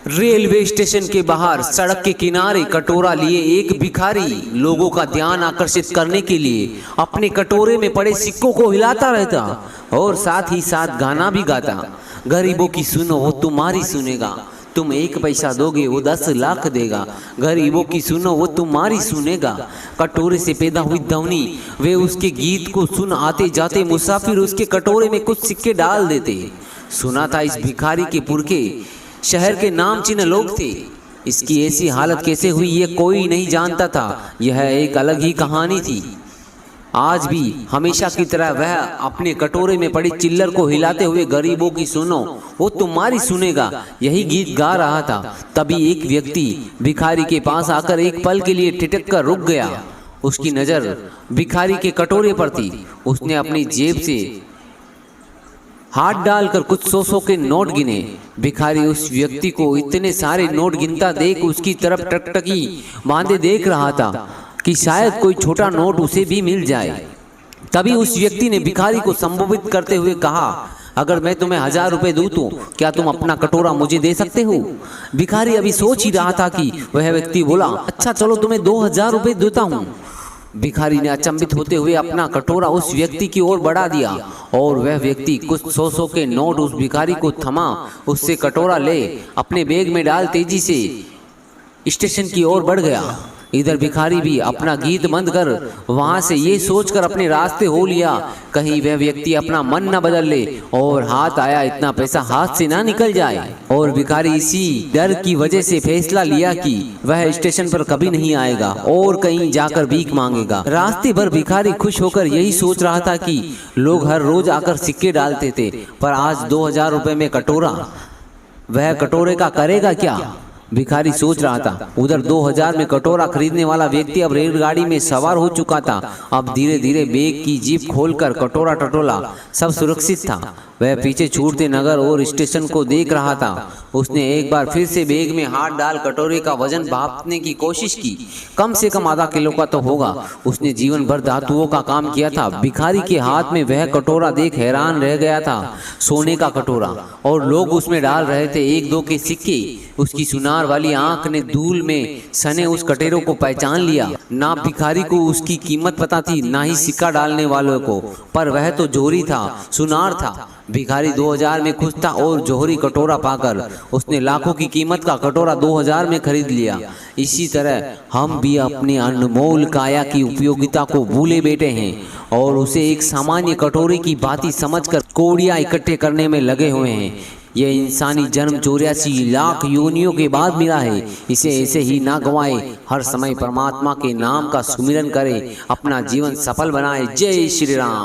Railway station के बाहर सड़क के किनारे कटोरा लिए एक भिखारी लोगों का ध्यान आकर्षित करने के लिए अपने कटोरे में पड़े सिक्कों को हिलाता रहता और साथ ही साथ गाना भी गाता। गरीबों की सुनो वो तुम्हारी सुनेगा, तुम 1 पैसा दोगे वो 10 लाख देगा। गरीबों की सुनो वो तुम्हारी सुनेगा। कटोरे से पैदा हुई ध्वनि, वे उसके गीत को सुन आते जाते मुसाफिर उसके कटोरे में कुछ सिक्के डाल देते। सुना था इस भिखारी के पुरखे शहर के नाम चिन्ह लोग थे। इसकी ऐसी हालत कैसे हुई ये कोई नहीं जानता था। यह एक अलग ही कहानी थी। आज भी हमेशा की तरह वह अपने कटोरे में पड़ी चिल्लर को हिलाते हुए गरीबों की सुनो वो तुम्हारी सुनेगा यही गीत गा रहा था। तभी एक व्यक्ति भिखारी के पास आकर एक पल के लिए ठिठक कर रुक गया। उसकी नज़र भिखारी के कटोरे पर थी। उसने अपनी जेब से हाथ डालकर कुछ 100 के नोट गिने। भिखारी उस व्यक्ति को इतने सारे नोट गिनता देख उसकी तरफ टकटकी बांधे देख रहा था कि शायद कोई छोटा नोट उसे भी मिल जाए। तभी उस व्यक्ति ने भिखारी को संबोधित करते हुए कहा, अगर मैं तुम्हें 1000 रुपये दूं तो क्या तुम अपना कटोरा मुझे दे सकते हो? भिखारी अभी सोच ही रहा था कि वह व्यक्ति बोला, अच्छा चलो तुम्हें 2000 रुपये देता हूँ। भिखारी ने अचंभित होते हुए अपना कटोरा उस व्यक्ति की ओर बढ़ा दिया और वह व्यक्ति कुछ 100 के नोट उस भिखारी को थमा उससे कटोरा ले अपने बैग में डाल तेजी से स्टेशन की ओर बढ़ गया। इधर भिखारी भी अपना गीत बंद कर वहां से ये सोचकर अपने रास्ते हो लिया कहीं वह व्यक्ति अपना मन न बदल ले और हाथ आया इतना पैसा हाथ से ना निकल जाए। और भिखारी इसी डर की वजह से फैसला लिया कि वह स्टेशन पर कभी नहीं आएगा और कहीं जाकर भीख मांगेगा। रास्ते भर भिखारी खुश होकर यही सोच रहा था कि लोग हर रोज आकर सिक्के डालते थे, पर आज 2000 रुपये में कटोरा, वह कटोरे का करेगा क्या? भिखारी सोच रहा था। उधर 2000 में कटोरा खरीदने वाला व्यक्ति अब रेलगाड़ी में सवार हो चुका था। अब धीरे धीरे बैग की जीप खोलकर कटोरा टटोला सब सुरक्षित था। वह पीछे छूटते नगर और स्टेशन को देख रहा था। उसने एक बार फिर से बैग में हाथ डाल कटोरे का वजन भापने की कोशिश की। कम से कम आधा किलो का तो होगा। उसने जीवन भर धातुओं का काम किया था। भिखारी के हाथ में वह कटोरा देख हैरान रह गया था। सोने का कटोरा और लोग उसमें डाल रहे थे 1-2 के सिक्के। उसकी सुनार वाली आंख ने धूल में सने उस कटोरे को पहचान लिया। ना भिखारी को उसकी कीमत पता थी, ना ही सिक्का डालने वालों को, पर वह तो जोहरी था, सुनार था। भिखारी 2000 में खुश था और जोहरी कटोरा पाकर उसने लाखों की कीमत का कटोरा 2000 में खरीद लिया। इसी तरह हम भी अपने अनमोल काया की उपयोगिता को भूले बैठे हैं और उसे एक सामान्य कटोरे की भांति समझकर कौड़ियां इकट्ठे करने में लगे हुए हैं। यह इंसानी जन्म 84 लाख योनियों के बाद मिला है। इसे ऐसे ही ना गंवाए, हर समय परमात्मा के नाम का सुमिरन करे, अपना जीवन सफल बनाए। जय श्री राम।